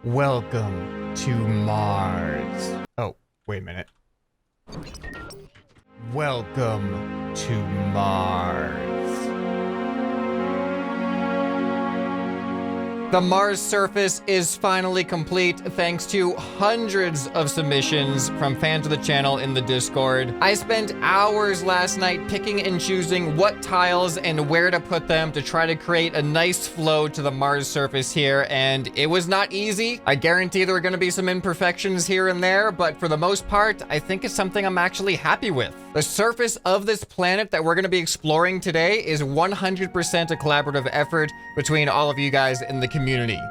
Welcome to Mars. Oh, wait a minute. Welcome to Mars. The Mars surface is finally complete thanks to hundreds of submissions from fans of the channel in the Discord. I spent hours last night picking and choosing what tiles and where to put them to try to create a nice flow to the Mars surface here, and it was not easy. I guarantee there are going to be some imperfections here and there, but for the most part, I think it's something I'm actually happy with. The surface of this planet that we're going to be exploring today is 100% a collaborative effort between all of you guys in the community.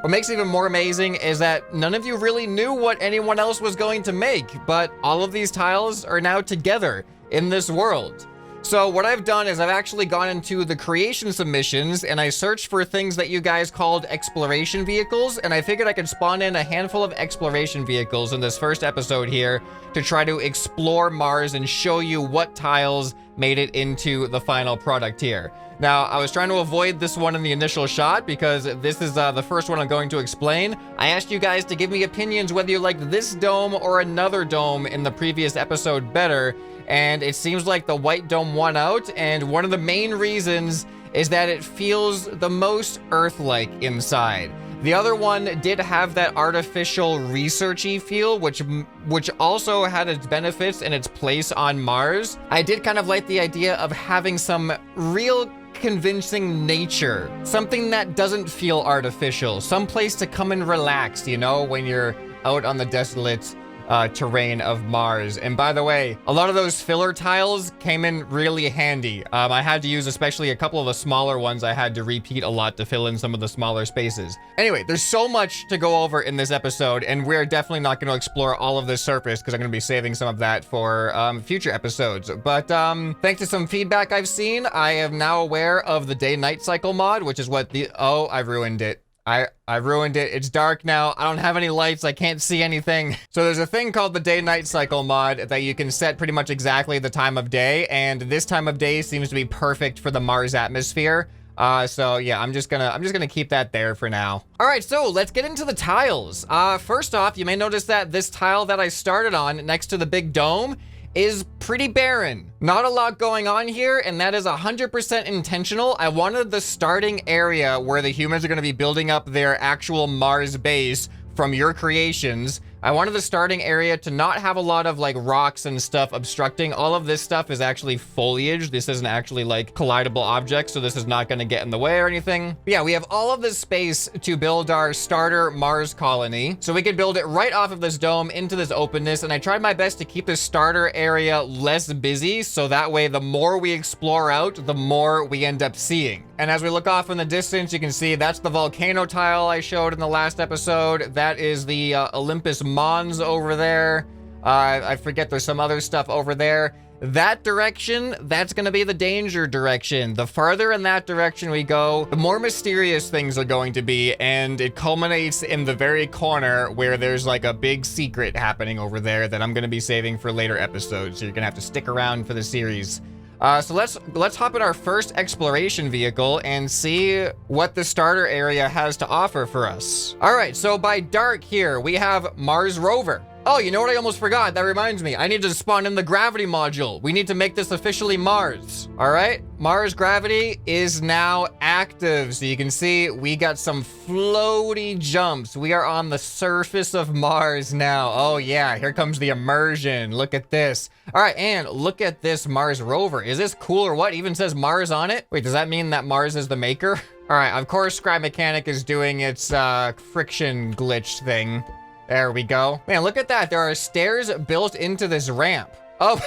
What makes it even more amazing is that none of you really knew what anyone else was going to make, but all of these tiles are now together in this world. So what I've done is I've actually gone into the creation submissions and I searched for things that you guys called exploration vehicles, and I figured I could spawn in a handful of exploration vehicles in this first episode here to try to explore Mars and show you what tiles made it into the final product here. Now, I was trying to avoid this one in the initial shot because this is the first one I'm going to explain. I asked you guys to give me opinions whether you liked this dome or another dome in the previous episode better, and it seems like the white dome won out, and one of the main reasons is that it feels the most Earth-like inside. The other one did have that artificial researchy feel, which also had its benefits and its place on Mars. I did kind of like the idea of having some real convincing nature, something that doesn't feel artificial, some place to come and relax, you know, when you're out on the desolate terrain of Mars. And by the way, a lot of those filler tiles came in really handy. I had to use especially a couple of the smaller ones. I had to repeat a lot to fill in some of the smaller spaces. Anyway, there's so much to go over in this episode, and we're definitely not going to explore all of this surface because I'm going to be saving some of that for future episodes. But thanks to some feedback I've seen, I am now aware of the day-night cycle mod, which is what the... Oh, I've ruined it. I ruined it. It's dark now. I don't have any lights. I can't see anything. So there's a thing called the day-night cycle mod that you can set pretty much exactly the time of day, and this time of day seems to be perfect for the Mars atmosphere. So yeah, I'm just gonna keep that there for now. All right, so let's get into the tiles. First off, you may notice that this tile that I started on next to the big dome is pretty barren. Not a lot going on here, and that is 100% intentional. I wanted the starting area where the humans are going to be building up their actual Mars base from your creations. I wanted the starting area to not have a lot of like rocks and stuff obstructing. All of this stuff is actually foliage. This isn't actually like collidable objects, so this is not going to get in the way or anything. But yeah, we have all of this space to build our starter Mars colony. So we could build it right off of this dome into this openness, and I tried my best to keep the starter area less busy, so that way the more we explore out, the more we end up seeing. And as we look off in the distance, you can see that's the volcano tile I showed in the last episode. That is the Olympus Mons over there. I forget there's some other stuff over there. That direction, that's gonna be the danger direction. The farther in that direction we go, the more mysterious things are going to be, and it culminates in the very corner where there's like a big secret happening over there that I'm gonna be saving for later episodes, so you're gonna have to stick around for the series. So let's hop in our first exploration vehicle and see what the starter area has to offer for us. All right, so by dark here, we have Mars Rover. Oh, you know what? I almost forgot. That reminds me. I need to spawn in the gravity module. We need to make this officially Mars. All right, Mars gravity is now active. So you can see we got some floaty jumps. We are on the surface of Mars now. Oh yeah, here comes the immersion. Look at this. All right, and look at this Mars rover. Is this cool or what? It even says Mars on it. Wait, does that mean that Mars is the maker? All right, of course, ScrapMan is doing its friction glitch thing. There we go. Man, look at that. There are stairs built into this ramp. Oh,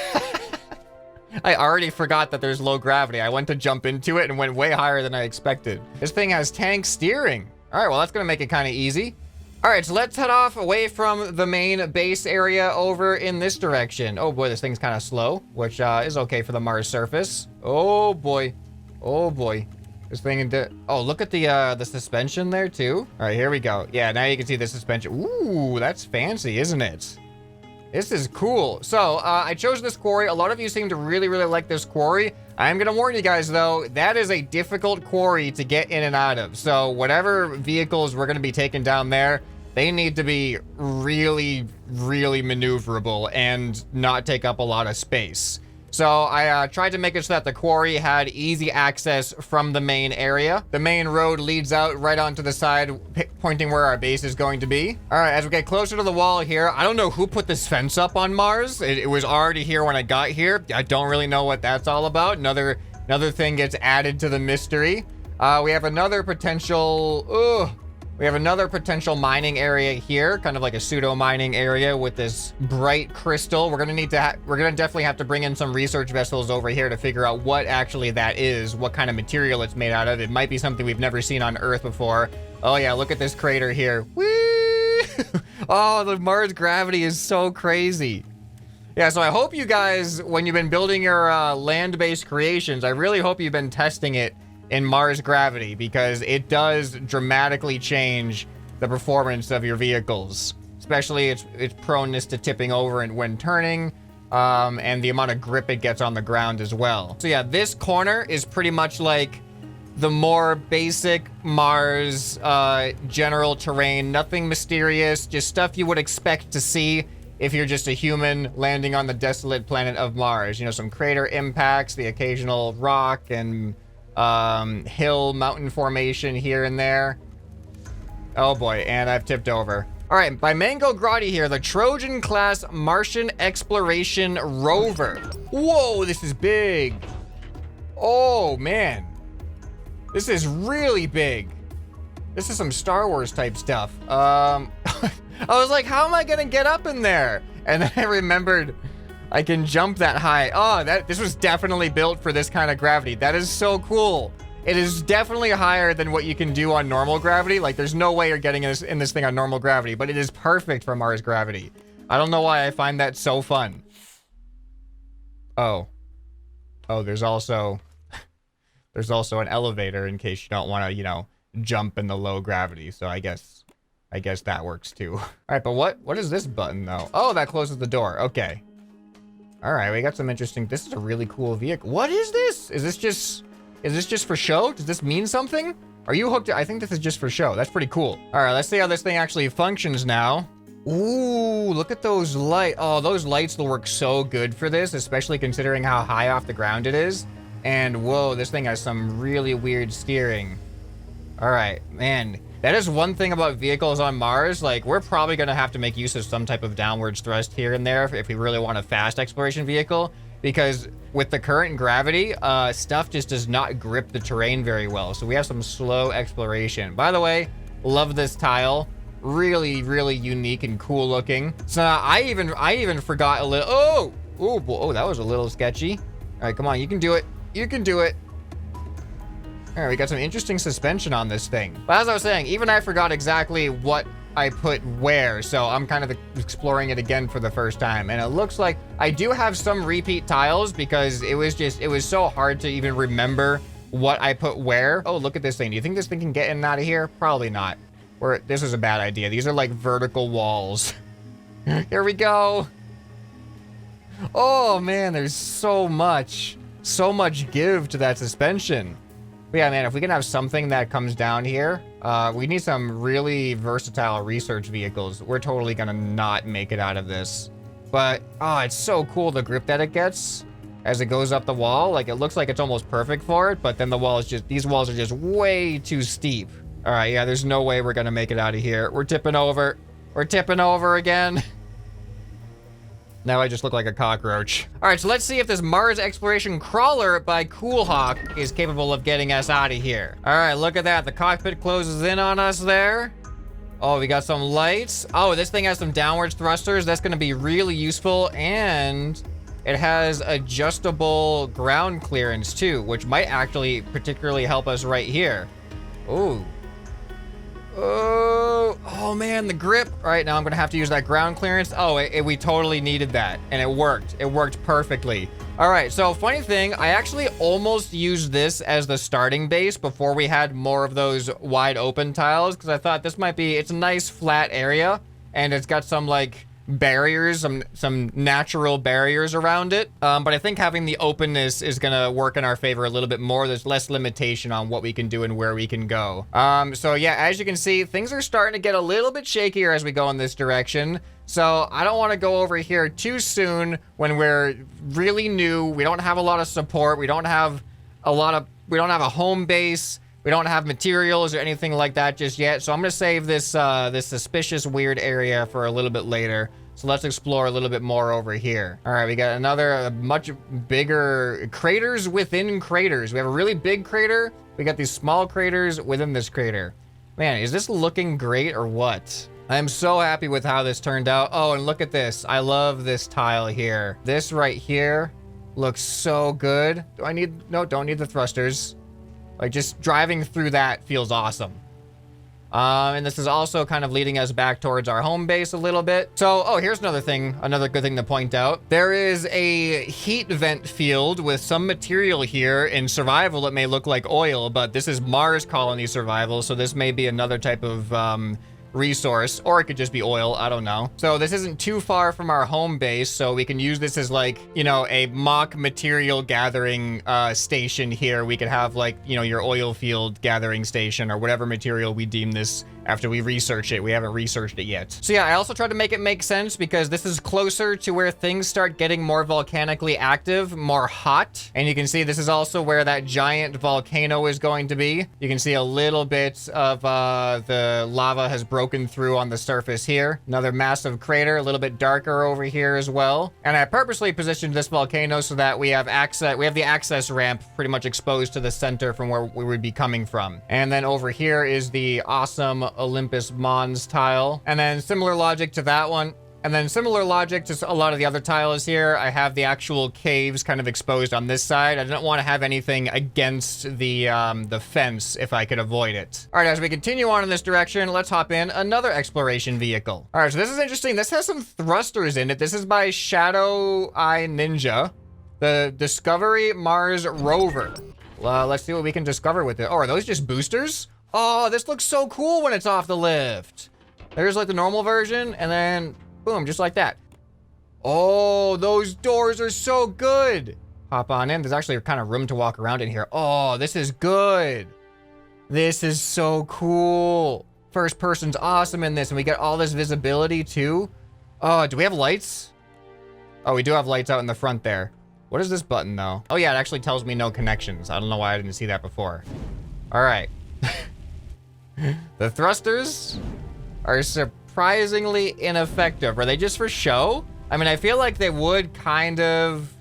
I already forgot that there's low gravity. I went to jump into it and went way higher than I expected. This thing has tank steering. All right, well, that's gonna make it kind of easy. All right, so let's head off away from the main base area over in this direction. Oh boy, this thing's kind of slow, which is okay for the Mars surface. Oh boy, oh boy. This thing, oh, look at the suspension there too. All right, here we go. Yeah, now you can see the suspension. Ooh, that's fancy, isn't it? This is cool. So I chose this quarry. A lot of you seem to really, really like this quarry. I'm gonna warn you guys though, that is a difficult quarry to get in and out of. So whatever vehicles we're gonna be taking down there, they need to be really, really maneuverable and not take up a lot of space. So I tried to make it so that the quarry had easy access from the main area. The main road leads out right onto the side, pointing where our base is going to be. All right, as we get closer to the wall here, I don't know who put this fence up on Mars. It was already here when I got here. I don't really know what that's all about. Another thing gets added to the mystery. We have another potential mining area here, kind of like a pseudo mining area with this bright crystal. We're gonna definitely have to bring in some research vessels over here to figure out what actually that is, what kind of material it's made out of. It might be something we've never seen on Earth before. Oh yeah, look at this crater here. Whee! Oh, the Mars gravity is so crazy. Yeah, so I hope you guys, when you've been building your land-based creations, I really hope you've been testing it in Mars gravity, because it does dramatically change the performance of your vehicles, especially its proneness to tipping over and when turning, and the amount of grip it gets on the ground as well. So yeah, this corner is pretty much like the more basic Mars general terrain, nothing mysterious, just stuff you would expect to see if you're just a human landing on the desolate planet of Mars. You know, some crater impacts, the occasional rock and hill mountain formation here and there. Oh boy, and I've tipped over. All right, by Mango Grotti here, the Trojan class Martian exploration rover. Whoa, this is big. Oh man, this is really big. This is some Star Wars type stuff. I was like, how am I gonna get up in there? And then I remembered I can jump that high. Oh, this was definitely built for this kind of gravity. That is so cool. It is definitely higher than what you can do on normal gravity. Like, there's no way you're getting in this thing on normal gravity, but it is perfect for Mars gravity. I don't know why I find that so fun. Oh, there's also an elevator in case you don't want to, you know, jump in the low gravity. So I guess that works too. All right, but what is this button though? Oh, that closes the door. Okay. All right, we got some interesting. This is a really cool vehicle. What is this? Is this just for show? Does this mean something? Are you hooked? I think this is just for show. That's pretty cool. All right, let's see how this thing actually functions now. Ooh, look at those lights. Oh, those lights will work so good for this, especially considering how high off the ground it is. And whoa, this thing has some really weird steering. All right, man. That is one thing about vehicles on Mars. Like, we're probably going to have to make use of some type of downwards thrust here and there if we really want a fast exploration vehicle, because with the current gravity, stuff just does not grip the terrain very well. So we have some slow exploration. By the way, love this tile. Really, really unique and cool looking. So I even forgot a little. Oh, that was a little sketchy. All right, come on, you can do it. You can do it. All right, we got some interesting suspension on this thing. But as I was saying, even I forgot exactly what I put where, so I'm kind of exploring it again for the first time. And it looks like I do have some repeat tiles because it was so hard to even remember what I put where. Oh, look at this thing. Do you think this thing can get in and out of here? Probably not. This is a bad idea. These are like vertical walls. Here we go. Oh man, there's so much give to that suspension. But yeah, man, if we can have something that comes down here, we need some really versatile research vehicles. We're totally gonna not make it out of this. But, oh, it's so cool, the grip that it gets as it goes up the wall. Like, it looks like it's almost perfect for it, but then these walls are just way too steep. All right, yeah, there's no way we're gonna make it out of here. We're tipping over. We're tipping over again. Now I just look like a cockroach. All right, so let's see if this Mars exploration crawler by Cool Hawk is capable of getting us out of here. All right, look at that. The cockpit closes in on us there. Oh, we got some lights. Oh, this thing has some downwards thrusters. That's gonna be really useful. And it has adjustable ground clearance too, which might actually particularly help us right here. Ooh. Oh man, the grip. All right, now I'm gonna have to use that ground clearance. Oh, we totally needed that, and it worked. It worked perfectly. All right, so funny thing, I actually almost used this as the starting base before we had more of those wide open tiles, because I thought this might be, it's a nice flat area, and it's got some like barriers, some natural barriers around it. But I think having the openness is gonna work in our favor a little bit more. There's less limitation on what we can do and where we can go. So yeah, as you can see, things are starting to get a little bit shakier as we go in this direction. So I don't want to go over here too soon when we're really new. We don't have a lot of support. We don't have a home base. We don't have materials or anything like that just yet. So I'm going to save this this suspicious weird area for a little bit later. So let's explore a little bit more over here. All right, we got another much bigger craters within craters. We have a really big crater. We got these small craters within this crater. Man, is this looking great or what? I am so happy with how this turned out. Oh, and look at this. I love this tile here. This right here looks so good. Do I need, no, don't need the thrusters. Like, just driving through that feels awesome. And this is also kind of leading us back towards our home base a little bit. So, oh, here's another thing, another good thing to point out. There is a heat vent field with some material here. In survival, it may look like oil, but this is Mars colony survival, so this may be another type of resource, or it could just be oil, I don't know. So this isn't too far from our home base, so we can use this as like, you know, a mock material gathering station here. We could have like, you know, your oil field gathering station or whatever material we deem this after we research it. We haven't researched it yet. So yeah, I also tried to make it make sense because this is closer to where things start getting more volcanically active, more hot. And you can see this is also where that giant volcano is going to be. You can see a little bit of the lava has broken through on the surface here. Another massive crater, a little bit darker over here as well. And I purposely positioned this volcano so that we have access, we have the access ramp pretty much exposed to the center from where we would be coming from. And then over here is the awesome Olympus Mons tile. And then similar logic to that one. And then similar logic to a lot of the other tiles here. I have the actual caves kind of exposed on this side. I didn't want to have anything against the fence if I could avoid it. All right, as we continue on in this direction, let's hop in another exploration vehicle. All right, so this is interesting. This has some thrusters in it. This is by Shadow Eye Ninja, the Discovery Mars Rover. Let's see what we can discover with it. Oh, are those just boosters? Oh, this looks so cool when it's off the lift. There's like the normal version, and then boom, just like that. Oh, those doors are so good. Hop on in. There's actually kind of room to walk around in here. Oh, this is good. This is so cool. First person's awesome in this, and we get all this visibility too. Oh, do we have lights? Oh, we do have lights out in the front there. What is this button though? Oh yeah, it actually tells me no connections. I don't know why I didn't see that before. All right. The thrusters are surprisingly ineffective. Are they just for show? I mean, I feel like they would kind of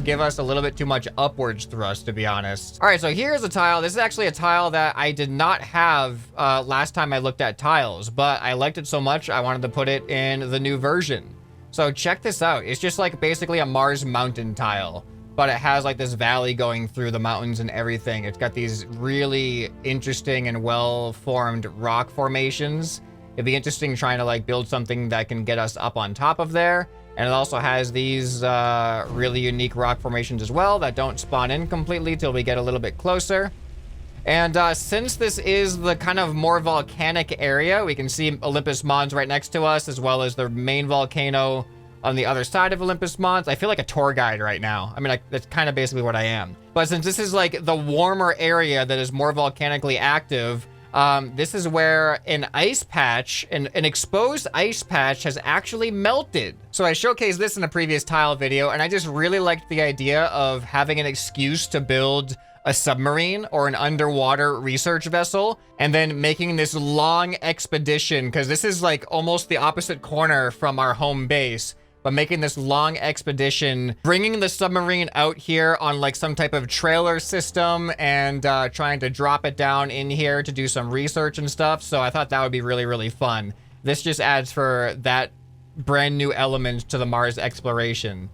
give us a little bit too much upwards thrust, to be honest. All right, so here's a tile. This is actually a tile that I did not have last time I looked at tiles, but I liked it so much I wanted to put it in the new version. So check this out. It's just like basically a Mars mountain tile, but it has like this valley going through the mountains and everything. It's got these really interesting and well-formed rock formations. It'd be interesting trying to like build something that can get us up on top of there. And it also has these really unique rock formations as well that don't spawn in completely till we get a little bit closer. And since this is the kind of more volcanic area, we can see Olympus Mons right next to us, as well as the main volcano on the other side of Olympus Mons. I feel like a tour guide right now. I mean, that's kind of basically what I am. But since this is like the warmer area that is more volcanically active, this is where an ice patch, an exposed ice patch has actually melted. So I showcased this in a previous tile video, and I just really liked the idea of having an excuse to build a submarine or an underwater research vessel, and then making this long expedition, because this is like almost the opposite corner from our home base. But making this long expedition, bringing the submarine out here on like some type of trailer system and trying to drop it down in here to do some research and stuff. So I thought that would be really, really fun. This just adds for that brand new element to the Mars exploration.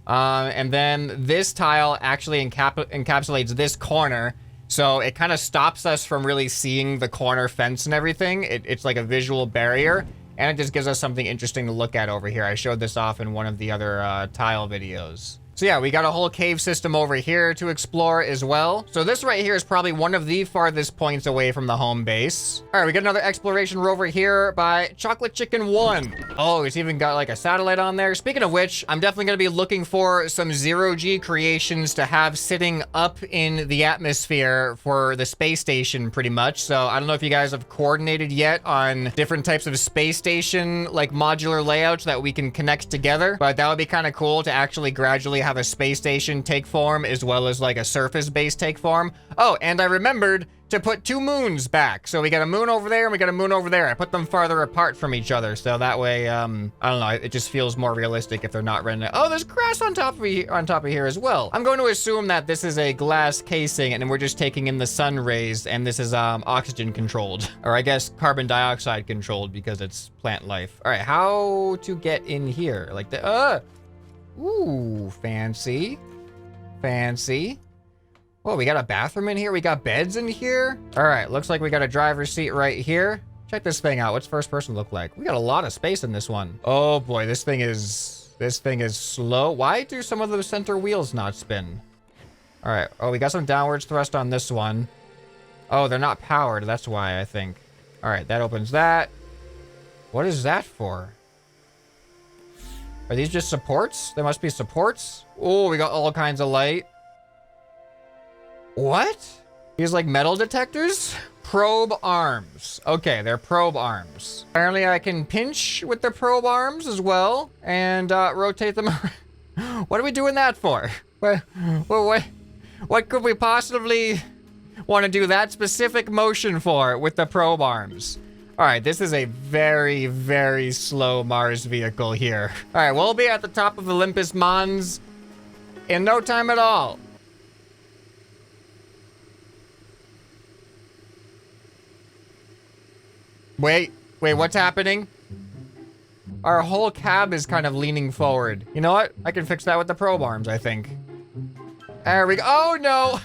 And then this tile actually encapsulates this corner. So it kind of stops us from really seeing the corner fence and everything. It's like a visual barrier. And it just gives us something interesting to look at over here. I showed this off in one of the other tile videos. So yeah, we got a whole cave system over here to explore as well. So this right here is probably one of the farthest points away from the home base. All right, we got another exploration rover here by Chocolate Chicken 1. Oh, it's even got like a satellite on there. Speaking of which, I'm definitely gonna be looking for some zero-G creations to have sitting up in the atmosphere for the space station pretty much. So I don't know if you guys have coordinated yet on different types of space station, like modular layouts that we can connect together, but that would be kind of cool to actually gradually have a space station take form as well as like a surface base take form. Oh, and I remembered to put 2 moons back. So we got a moon over there and we got a moon over there. I put them farther apart from each other. So that way, I don't know, it just feels more realistic if they're not rented. Oh, there's grass on top of here as well. I'm going to assume that this is a glass casing and we're just taking in the sun rays and this is oxygen controlled, or I guess carbon dioxide controlled because it's plant life. All right, how to get in here? Like the, ooh, fancy, fancy. Oh, we got a bathroom in here. We got beds in here. All right, looks like we got a driver's seat right here. Check this thing out. What's first person look like? We got a lot of space in this one. Oh boy, this thing is slow. Why do some of the center wheels not spin? All right. Oh, we got some downwards thrust on this one. Oh, they're not powered. That's why, I think. All right, that opens that. What is that for? Are these just supports? There must be supports. Oh, we got all kinds of light. What? These like metal detectors? Probe arms. Okay, they're probe arms. Apparently I can pinch with the probe arms as well and rotate them. What are we doing that for? What could we possibly want to do that specific motion for with the probe arms? All right, this is a very, very slow Mars vehicle here. All right, we'll be at the top of Olympus Mons in no time at all. Wait, what's happening? Our whole cab is kind of leaning forward. You know what? I can fix that with the probe arms, I think. There we go. Oh,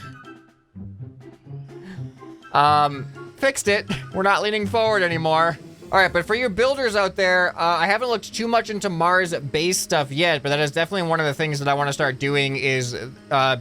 no. Fixed it. We're not leaning forward anymore. All right, but for you builders out there, I haven't looked too much into Mars base stuff yet, but that is definitely one of the things that I want to start doing is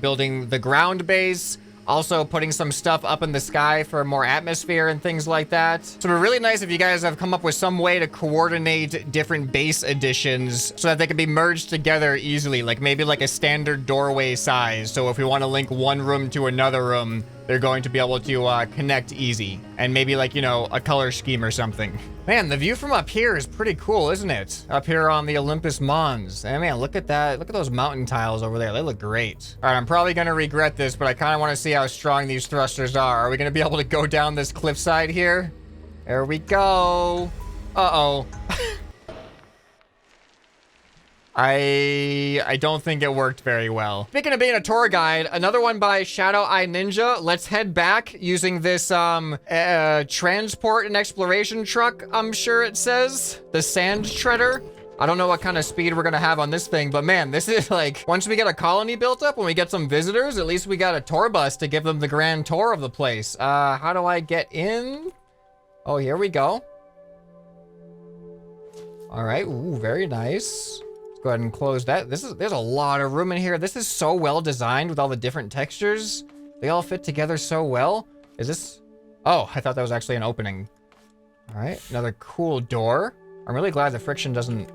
building the ground base. Also putting some stuff up in the sky for more atmosphere and things like that. So it'd be really nice if you guys have come up with some way to coordinate different base additions so that they can be merged together easily. Like maybe like a standard doorway size. So if we want to link one room to another room, they're going to be able to connect easy. And maybe like, you know, a color scheme or something. Man, the view from up here is pretty cool, isn't it? Up here on the Olympus Mons. And man, look at that. Look at those mountain tiles over there. They look great. All right, I'm probably going to regret this, but I kind of want to see how strong these thrusters are. Are we going to be able to go down this cliffside here? There we go. Uh-oh. I don't think it worked very well. Speaking of being a tour guide, another one by Shadow Eye Ninja. Let's head back using this transport and exploration truck, I'm sure it says. The sand shredder. I don't know what kind of speed we're gonna have on this thing, but man, this is like, once we get a colony built up, when we get some visitors, at least we got a tour bus to give them the grand tour of the place. How do I get in? Oh, here we go. All right, ooh, very nice. Go ahead and close that. There's a lot of room in here. This is so well designed with all the different textures. They all fit together so well. Is this? Oh, I thought that was actually an opening. All right, another cool door. I'm really glad the friction doesn't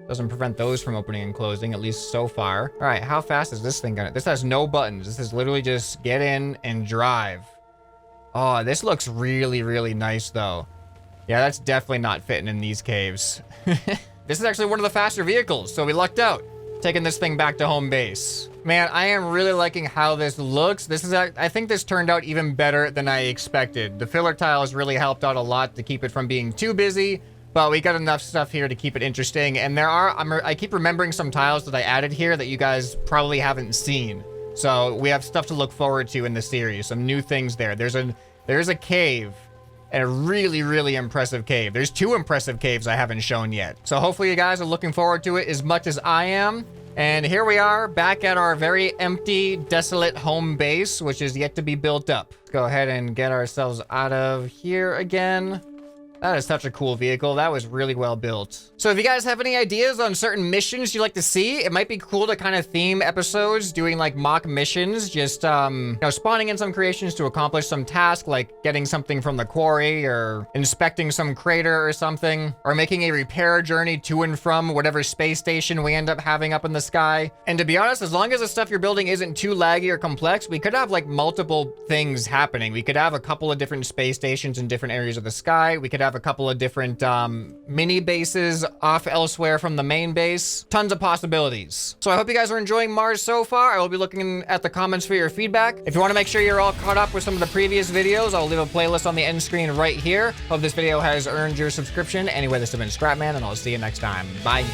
prevent those from opening and closing, at least so far. All right, how fast is this thing gonna? This has no buttons. This is literally just get in and drive. Oh, this looks really, really nice though. Yeah, that's definitely not fitting in these caves. This is actually one of the faster vehicles, so we lucked out. Taking this thing back to home base. Man, I am really liking how this looks. I think this turned out even better than I expected. The filler tiles really helped out a lot to keep it from being too busy, but we got enough stuff here to keep it interesting. And I keep remembering some tiles that I added here that you guys probably haven't seen. So we have stuff to look forward to in the series. Some new things there. There's a cave. And a really, really impressive cave. There's 2 impressive caves I haven't shown yet. So hopefully you guys are looking forward to it as much as I am. And here we are back at our very empty, desolate home base, which is yet to be built up. Let's go ahead and get ourselves out of here again. That is such a cool vehicle. That was really well built. So if you guys have any ideas on certain missions you'd like to see, it might be cool to kind of theme episodes doing like mock missions, just, you know, spawning in some creations to accomplish some task, like getting something from the quarry or inspecting some crater or something, or making a repair journey to and from whatever space station we end up having up in the sky. And to be honest, as long as the stuff you're building isn't too laggy or complex, we could have like multiple things happening. We could have a couple of different space stations in different areas of the sky. We could have a couple of different mini bases off elsewhere from the main base. Tons of possibilities. So I hope you guys are enjoying Mars so far. I will be looking at the comments for your feedback. If you want to make sure you're all caught up with some of the previous videos, I'll leave a playlist on the end screen right here. Hope this video has earned your subscription. Anyway, this has been ScrapMan, and I'll see you next time. Bye.